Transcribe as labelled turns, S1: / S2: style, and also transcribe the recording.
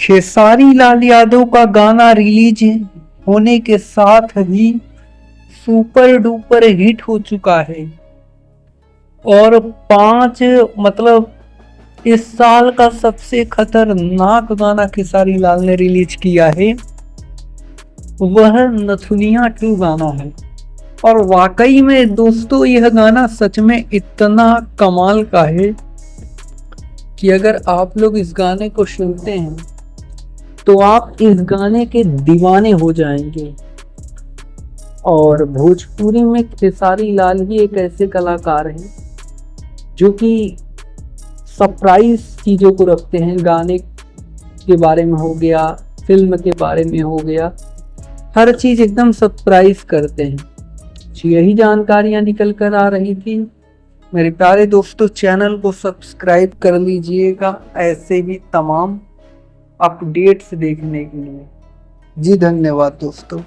S1: खेसारी लाल यादव का गाना रिलीज होने के साथ ही सुपर डुपर हिट हो चुका है और पांच मतलब इस साल का सबसे खतरनाक गाना खेसारी लाल ने रिलीज किया है। वह नथुनिया 2 गाना है और वाकई में दोस्तों यह गाना सच में इतना कमाल का है कि अगर आप लोग इस गाने को सुनते हैं तो आप इस गाने के दीवाने हो जाएंगे। और भोजपुरी में खेसारी लाल ही एक ऐसे कलाकार हैं जो कि सरप्राइज चीज़ों को रखते हैं। गाने के बारे में हो गया, फिल्म के बारे में हो गया, हर चीज़ एकदम सरप्राइज करते हैं। यही जानकारियां निकल कर आ रही थी। मेरे प्यारे दोस्तों, चैनल को सब्सक्राइब कर लीजिएगा ऐसे भी तमाम अपडेट्स देखने के लिए। जी धन्यवाद दोस्तों।